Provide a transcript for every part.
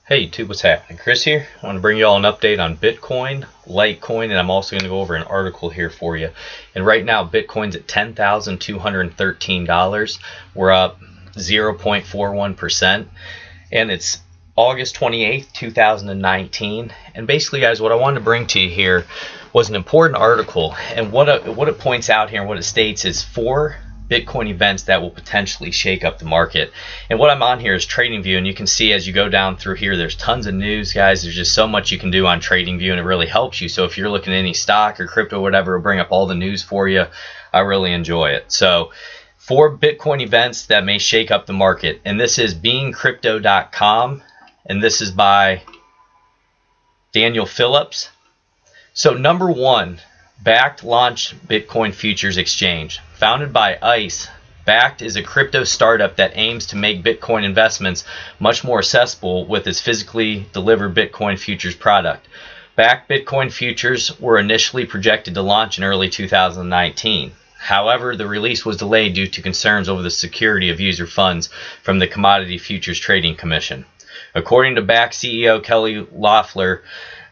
Hey YouTube, what's happening? Chris here. I want to bring you all an update on Bitcoin, Litecoin, and I'm also going to go over an article here for you. And right now, Bitcoin's at $10,213. We're up 0.41%, and it's August 28th, 2019. And basically, guys, what I wanted to bring to you here was an important article. And what it points out here and what it states is 4 Bitcoin events that will potentially shake up the market. And what I'm on here is TradingView, and you can see as you go down through here, there's tons of news, guys. There's just so much you can do on TradingView, and it really helps you. So if you're looking at any stock or crypto or whatever, it'll bring up all the news for you. I really enjoy it. So 4 Bitcoin events that may shake up the market, and this is beingcrypto.com, and this is by Daniel Phillips. So number 1, Bakkt launched Bitcoin futures exchange. Founded by ICE, Bakkt is a crypto startup that aims to make Bitcoin investments much more accessible with its physically delivered Bitcoin futures product. Bakkt Bitcoin futures were initially projected to launch in early 2019. However, the release was delayed due to concerns over the security of user funds from the Commodity Futures Trading Commission. According to Bakkt CEO Kelly Loeffler,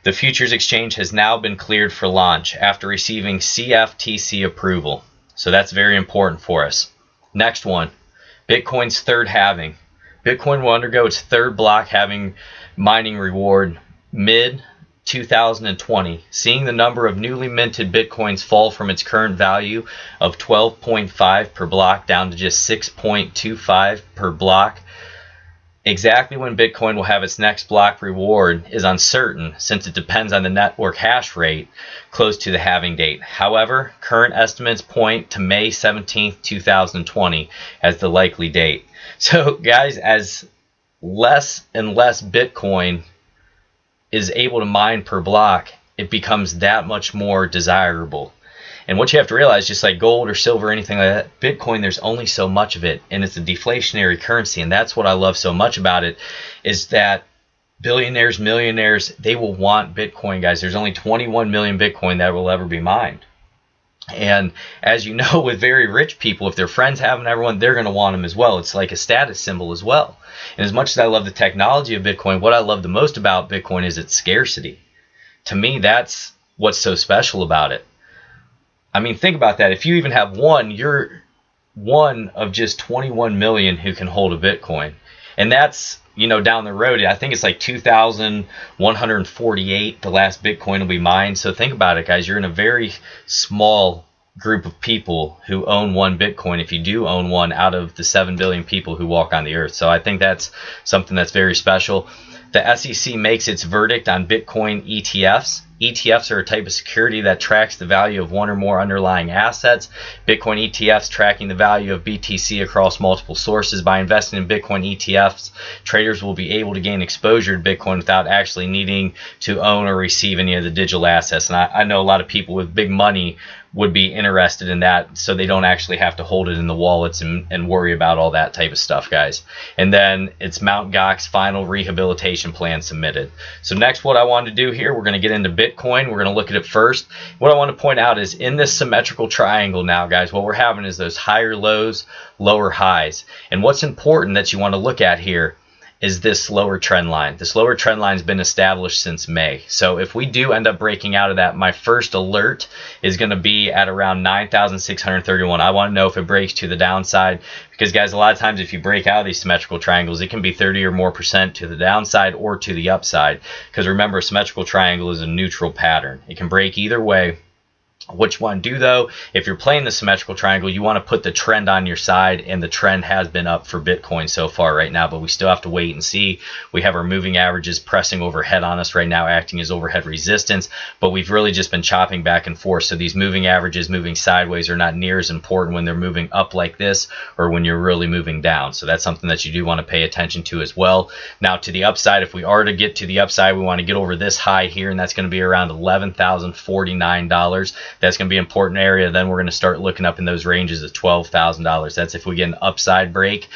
the futures exchange has now been cleared for launch after receiving CFTC approval. So that's very important for us. Next one, Bitcoin's third halving. Bitcoin will undergo its third block halving mining reward mid-2020, seeing the number of newly minted Bitcoins fall from its current value of 12.5 per block down to just 6.25 per block. Exactly when Bitcoin will have its next block reward is uncertain, since it depends on the network hash rate close to the halving date. However, current estimates point to May 17th, 2020 as the likely date. So guys, as less and less Bitcoin is able to mine per block, it becomes that much more desirable. And what you have to realize, just like gold or silver or anything like that, Bitcoin, there's only so much of it, and it's a deflationary currency. And that's what I love so much about it, is that billionaires, millionaires, they will want Bitcoin, guys. There's only 21 million Bitcoin that will ever be mined. And as you know, with very rich people, if their friends have them, everyone, they're going to want them as well. It's like a status symbol as well. And as much as I love the technology of Bitcoin, what I love the most about Bitcoin is its scarcity. To me, that's what's so special about it. I mean, think about that. If you even have one, you're one of just 21 million who can hold a Bitcoin. And that's, down the road, I think it's like 2,148, the last Bitcoin will be mined. So think about it, guys. You're in a very small group of people who own one Bitcoin, if you do own one, out of the 7 billion people who walk on the earth. So I think that's something that's very special. The SEC makes its verdict on Bitcoin ETFs. ETFs are a type of security that tracks the value of one or more underlying assets. Bitcoin ETFs tracking the value of BTC across multiple sources. By investing in Bitcoin ETFs, traders will be able to gain exposure to Bitcoin without actually needing to own or receive any of the digital assets. And I know a lot of people with big money would be interested in that, so they don't actually have to hold it in the wallets and worry about all that type of stuff, guys. And then it's Mt. Gox's final rehabilitation plan submitted. So next, what I wanted to do here, we're going to get into Bitcoin. We're going to look at it first. What I want to point out is in this symmetrical triangle now, guys, what we're having is those higher lows, lower highs. And what's important that you want to look at here is this lower trend line. This lower trend line has been established since May. So if we do end up breaking out of that, my first alert is going to be at around 9,631. I want to know if it breaks to the downside, because guys, a lot of times if you break out of these symmetrical triangles, it can be 30 or more % to the downside or to the upside. Because remember, a symmetrical triangle is a neutral pattern. It can break either way. What you want to do, though, if you're playing the symmetrical triangle, you want to put the trend on your side, and the trend has been up for Bitcoin so far right now, but we still have to wait and see. We have our moving averages pressing overhead on us right now, acting as overhead resistance, but we've really just been chopping back and forth. So these moving averages moving sideways are not near as important when they're moving up like this or when you're really moving down. So that's something that you do want to pay attention to as well. Now, to the upside, if we are to get to the upside, we want to get over this high here, and that's going to be around $11,049. That's going to be an important area. Then we're going to start looking up in those ranges of $12,000. That's if we get an upside break.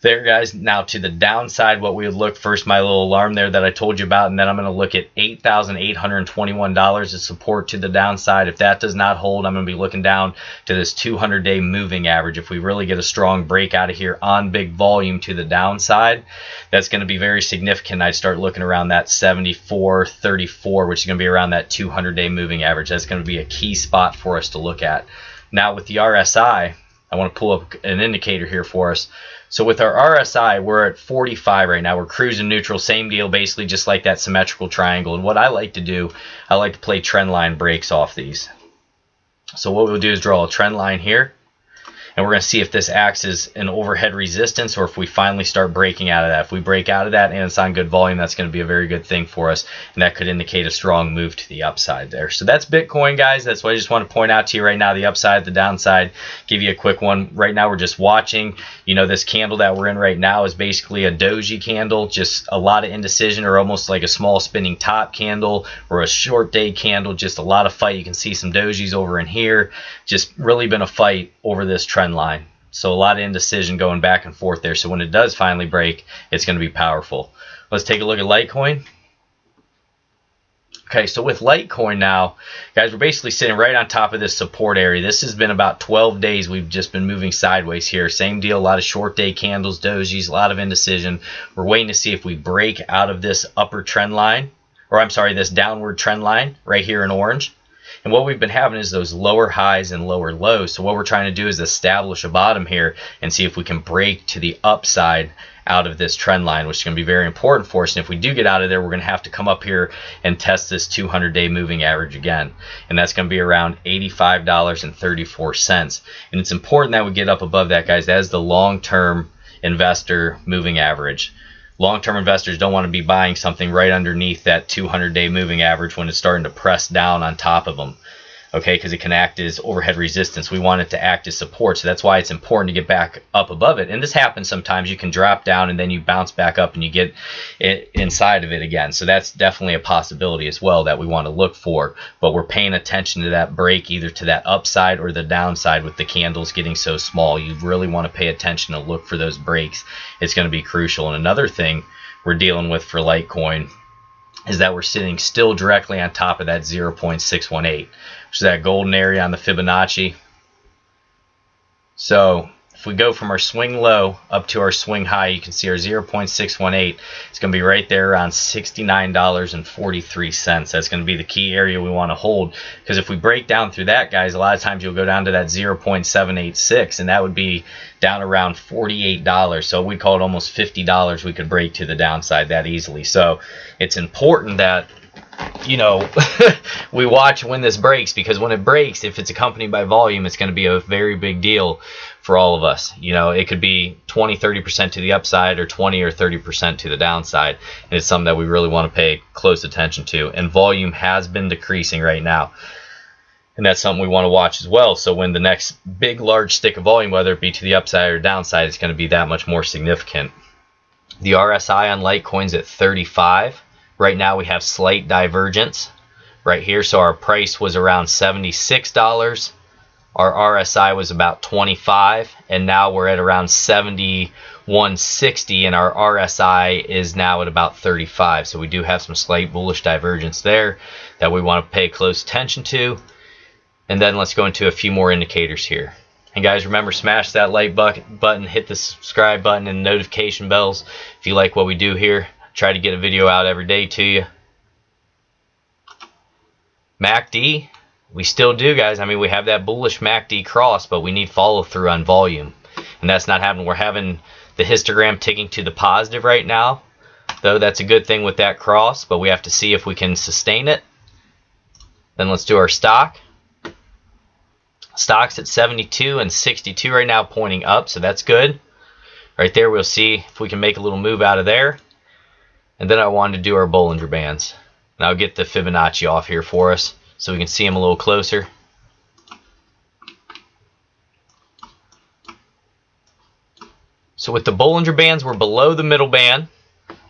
There, guys. Now to the downside, what we would look first, my little alarm there that I told you about, and then I'm going to look at $8,821 as support to the downside. If that does not hold, I'm going to be looking down to this 200-day moving average. If we really get a strong break out of here on big volume to the downside, that's going to be very significant. I'd start looking around that 74.34, which is going to be around that 200-day moving average. That's going to be a key spot for us to look at. Now with the RSI, I want to pull up an indicator here for us. So with our RSI, we're at 45 right now. We're cruising neutral, same deal, basically just like that symmetrical triangle. And what I like to do, I like to play trend line breaks off these. So what we'll do is draw a trend line here. And we're going to see if this acts as an overhead resistance or if we finally start breaking out of that. If we break out of that and it's on good volume, that's going to be a very good thing for us. And that could indicate a strong move to the upside there. So that's Bitcoin, guys. That's what I just want to point out to you right now. The upside, the downside, give you a quick one. Right now, we're just watching. You know, this candle that we're in right now is basically a doji candle. Just a lot of indecision, or almost like a small spinning top candle or a short day candle. Just a lot of fight. You can see some dojis over in here. Just really been a fight over this trend line. So a lot of indecision going back and forth there. So when it does finally break, it's going to be powerful. Let's take a look at Litecoin. Okay, so with Litecoin now, guys, we're basically sitting right on top of this support area. This has been about 12 days. We've just been moving sideways here. Same deal, a lot of short day candles, dojis, a lot of indecision. We're waiting to see if we break out of this upper trend line, or I'm sorry, this downward trend line right here in orange. And what we've been having is those lower highs and lower lows. So what we're trying to do is establish a bottom here and see if we can break to the upside out of this trend line, which is going to be very important for us. And if we do get out of there, we're going to have to come up here and test this 200-day moving average again. And that's going to be around $85.34. And it's important that we get up above that, guys. That is the long-term investor moving average. Long-term investors don't want to be buying something right underneath that 200-day moving average when it's starting to press down on top of them, okay, because it can act as overhead resistance. We want it to act as support, so that's why it's important to get back up above it. And this happens sometimes. You can drop down and then you bounce back up and you get it inside of it again. So that's definitely a possibility as well that we want to look for. But we're paying attention to that break, either to that upside or the downside with the candles getting so small. You really want to pay attention to look for those breaks. It's going to be crucial. And another thing we're dealing with for Litecoin is that we're sitting still directly on top of that 0.618, which is that golden area on the Fibonacci. So if we go from our swing low up to our swing high, you can see our 0.618. It's going to be right there around $69.43. That's going to be the key area we want to hold, because if we break down through that, guys, a lot of times you'll go down to that 0.786, and that would be down around $48. So we call it almost $50 we could break to the downside that easily. So it's important that, you know, we watch when this breaks, because when it breaks, if it's accompanied by volume, it's going to be a very big deal for all of us. You know, it could be 20-30% to the upside or 20 or 30% to the downside, and it's something that we really want to pay close attention to. And volume has been decreasing right now, and that's something we want to watch as well. So when the next big large stick of volume, whether it be to the upside or downside, it's going to be that much more significant. The RSI on Litecoin's at 35. Right now we have slight divergence right here. So our price was around $76. Our RSI was about 25, and now we're at around 71.60, and our RSI is now at about 35. So we do have some slight bullish divergence there that we want to pay close attention to. And then let's go into a few more indicators here. And guys, remember, smash that like button, hit the subscribe button and notification bells if you like what we do here. Try to get a video out every day to you. MACD, we still do, guys. I mean, we have that bullish MACD cross, but we need follow through on volume, and that's not happening. We're having the histogram ticking to the positive right now, though. That's a good thing with that cross, but we have to see if we can sustain it. Then let's do our stock. Stock's at 72 and 62 right now, pointing up, so that's good. Right there, we'll see if we can make a little move out of there. And then I wanted to do our Bollinger Bands. And I'll get the Fibonacci off here for us so we can see them a little closer. So with the Bollinger Bands, we're below the middle band.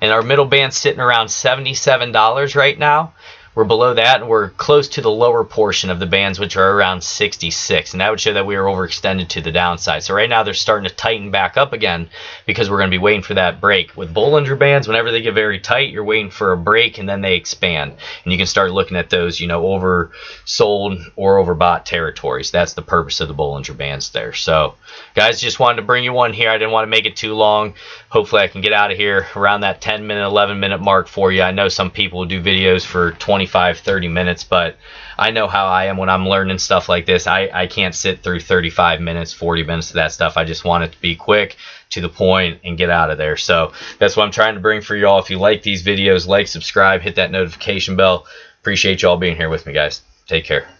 And our middle band's sitting around $77 right now. we're below that, and we're close to the lower portion of the bands, which are around 66, and that would show that we are overextended to the downside. So right now they're starting to tighten back up again because we're going to be waiting for that break. With Bollinger Bands, whenever they get very tight, you're waiting for a break and then they expand, and you can start looking at those, oversold or overbought territories. That's the purpose of the Bollinger Bands there. So guys, just wanted to bring you one here. I didn't want to make it too long. Hopefully I can get out of here around that 10-minute, 11-minute mark for you. I know some people do videos for 25, 30 minutes, but I know how I am when I'm learning stuff like this. I can't sit through 35 minutes, 40 minutes of that stuff. I just want it to be quick, to the point, and get out of there. So that's what I'm trying to bring for y'all. If you like these videos, like, subscribe, hit that notification bell. Appreciate y'all being here with me, guys. Take care.